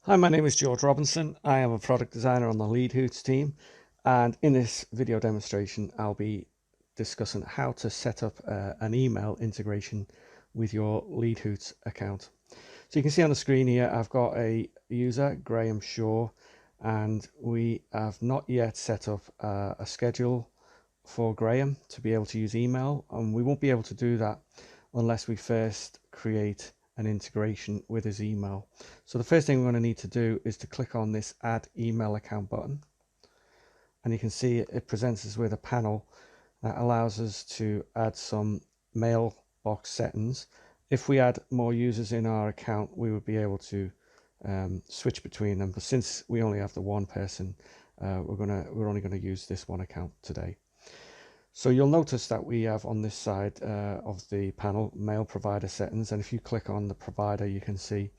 Hi, my name is George Robinson. I am a product designer on the LeadHoots team, and in this video demonstration I'll be discussing how to set up an email integration with your LeadHoots account. So you can see on the screen here I've got a user, Graham Shaw, and we have not yet set up a schedule for Graham to be able to use email, and we won't be able to do that unless we first create an integration with his email. So the first thing we're going to need to do is to click on this add email account button, and you can see it presents us with a panel that allows us to add some mailbox settings. If we add more users in our account, we would be able to switch between them, but since we only have the one person, we're only going to use this one account today. So you'll notice that we have on this side of the panel mail provider settings, and if you click on the provider, you can see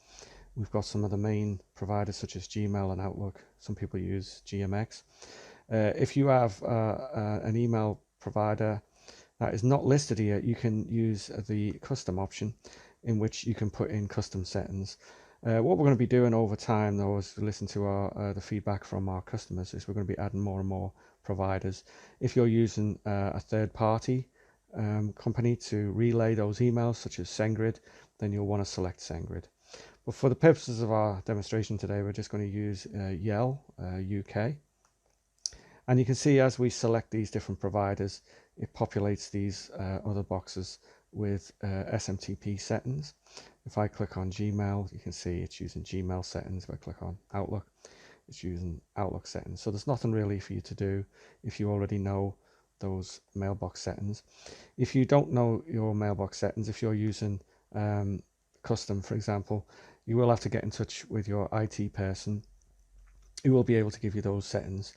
we've got some of the main providers such as Gmail and Outlook. Some people use GMX. If you have an email provider that is not listed here, you can use the custom option in which you can put in custom settings. What we're going to be doing over time, though, is listen to the feedback from our customers, is we're going to be adding more and more providers. If you're using a third-party company to relay those emails, such as SendGrid, then you'll want to select SendGrid. But for the purposes of our demonstration today, we're just going to use Yell UK. And you can see as we select these different providers, it populates these other boxes with SMTP settings. If I click on Gmail, you can see it's using Gmail settings. If I click on Outlook, it's using Outlook settings. So there's nothing really for you to do if you already know those mailbox settings. If you don't know your mailbox settings, if you're using custom, for example, you will have to get in touch with your IT person who will be able to give you those settings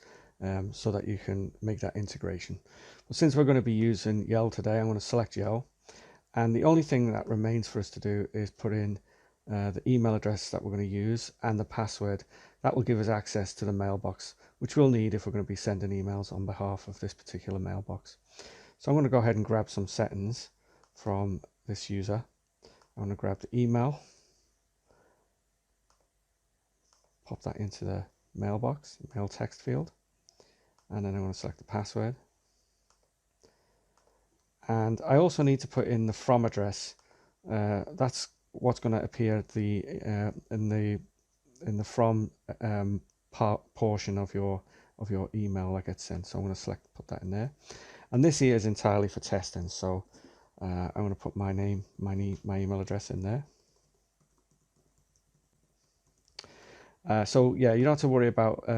so that you can make that integration. But since we're going to be using Yell today, I'm going to select Yell. And the only thing that remains for us to do is put in the email address that we're going to use and the password. That will give us access to the mailbox, which we'll need if we're going to be sending emails on behalf of this particular mailbox. So I'm going to go ahead and grab some settings from this user. I'm going to grab the email, pop that into the mailbox, mail text field, and then I'm going to select the password. And I also need to put in the from address. That's what's going to appear at in the from portion of your email that gets sent. So I'm going to put that in there. And this here is entirely for testing. So I'm going to put my name, my email address in there. So yeah, you don't have to worry about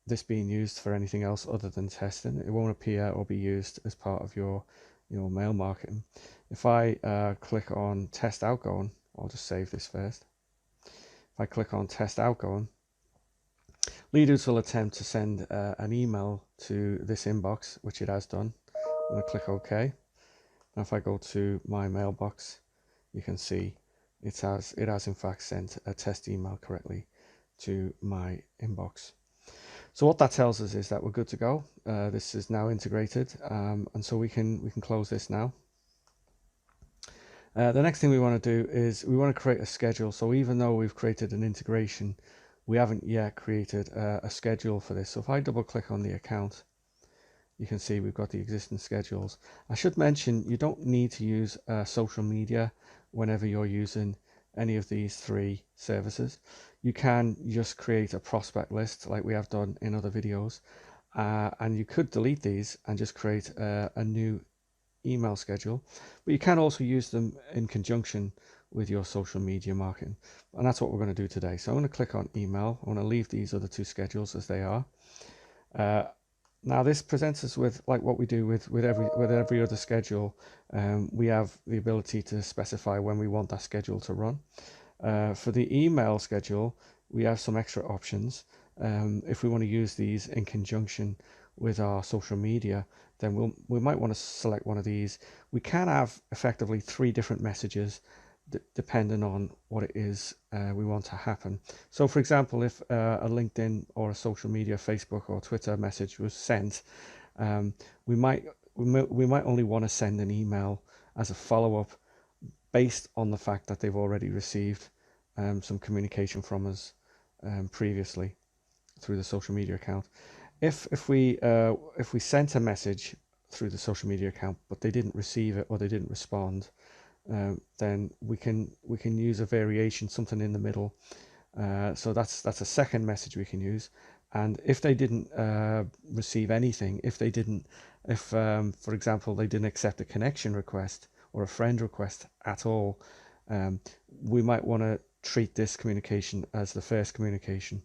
this being used for anything else other than testing. It won't appear or be used as part of your mail marketing. If I click on test outgoing, I'll just save this first. If I click on test outgoing, LeadHoots will attempt to send an email to this inbox, which it has done. I'm going to click OK. Now if I go to my mailbox, you can see it has in fact sent a test email correctly to my inbox. So what that tells us is that we're good to go. This is now integrated, and so we can close this now. The next thing we want to do is we want to create a schedule. So even though we've created an integration, we haven't yet created a schedule for this. So if I double click on the account, you can see we've got the existing schedules. I should mention you don't need to use social media whenever you're using any of these three services. You can just create a prospect list like we have done in other videos, and you could delete these and just create a new email schedule, but you can also use them in conjunction with your social media marketing, and that's what we're going to do today. So I'm going to click on email. I want to leave these other two schedules as they are. Now this presents us with, like what we do with every other schedule, we have the ability to specify when we want that schedule to run. For the email schedule, we have some extra options. If we want to use these in conjunction with our social media, then we might want to select one of these. We can have effectively three different messages depending on what it is we want to happen. So for example, if a LinkedIn or a social media, Facebook or Twitter message was sent, we might only want to send an email as a follow-up based on the fact that they've already received some communication from us previously through the social media account. If we sent a message through the social media account but they didn't receive it or they didn't respond, then we can use a variation, something in the middle. So that's a second message we can use. And if they didn't receive anything, if for example they didn't accept a connection request or a friend request at all, we might want to treat this communication as the first communication.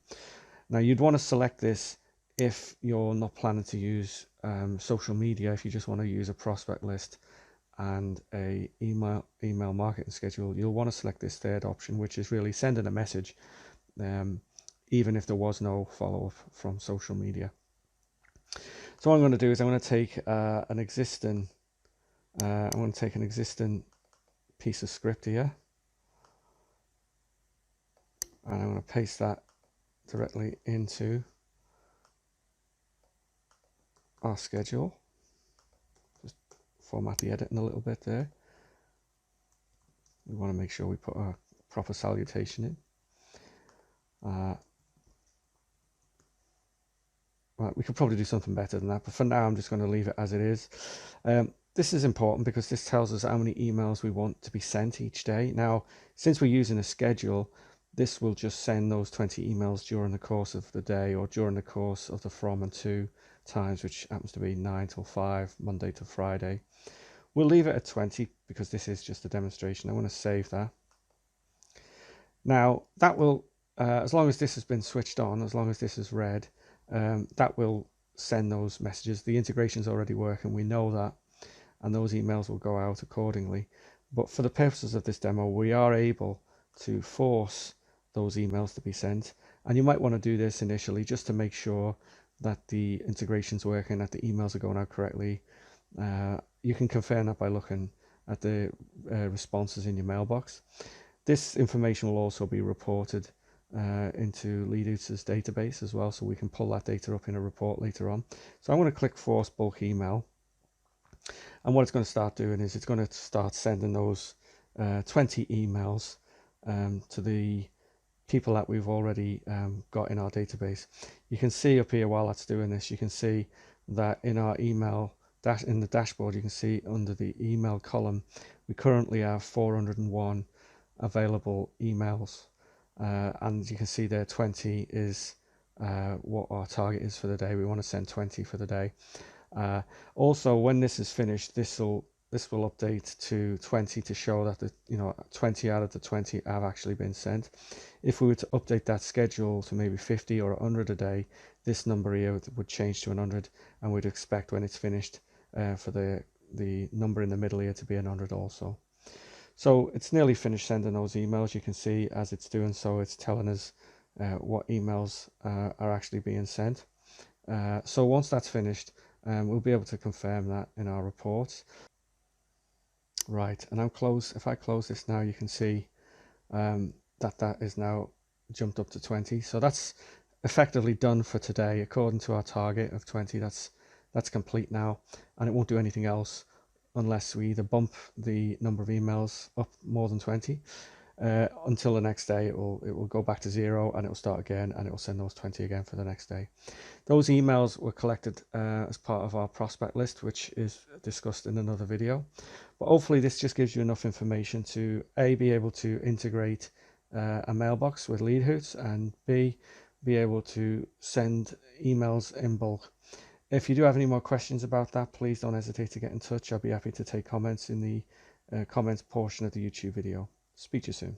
Now you'd want to select this if you're not planning to use social media. If you just want to use a prospect list and a email marketing schedule, you'll want to select this third option, which is really sending a message, even if there was no follow-up from social media. So what I'm going to do is I'm going to take an existing piece of script here, and I'm going to paste that directly into our schedule. Just format the editing a little bit there. We want to make sure we put a proper salutation in. Right, we could probably do something better than that, but for now I'm just going to leave it as it is. This is important because this tells us how many emails we want to be sent each day. Now, since we're using a schedule, this will just send those 20 emails during the course of the day, or during the course of the from and to times, which happens to be 9 till 5, Monday to Friday. We'll leave it at 20 because this is just a demonstration. I want to save that. Now, that will, as long as this has been switched on, as long as this is red, that will send those messages. The integration's already working, we know that, and those emails will go out accordingly. But for the purposes of this demo, we are able to force those emails to be sent, and you might want to do this initially just to make sure that the integration's working, that the emails are going out correctly. You can confirm that by looking at the responses in your mailbox. This information will also be reported into Leadhoots' database as well, so we can pull that data up in a report later on. So I'm going to click Force Bulk Email, and what it's going to start doing is it's going to start sending those 20 emails to the people that we've already got in our database. You can see up here while that's doing this, you can see that in our email in the dashboard, you can see under the email column we currently have 401 available emails, and you can see there 20 is what our target is for the day. We want to send 20 for the day. Also, when this is finished, this will update to 20 to show that 20 out of the 20 have actually been sent. If we were to update that schedule to maybe 50 or 100 a day, this number here would change to 100, and we'd expect when it's finished for the number in the middle here to be 100 also. So it's nearly finished sending those emails. You can see as it's doing so, it's telling us what emails are actually being sent. So once that's finished, we'll be able to confirm that in our reports. Right, and if I close this now, you can see that is now jumped up to 20. So that's effectively done for today according to our target of 20. That's complete now, and it won't do anything else unless we either bump the number of emails up more than 20 until the next day. It will go back to 0, and it will start again, and it will send those 20 again for the next day. Those emails were collected as part of our prospect list, which is discussed in another video. But hopefully this just gives you enough information to A, be able to integrate a mailbox with Leadhoots, and B, be able to send emails in bulk. If you do have any more questions about that, please don't hesitate to get in touch. I'll be happy to take comments in the comments portion of the YouTube video. Speak to you soon.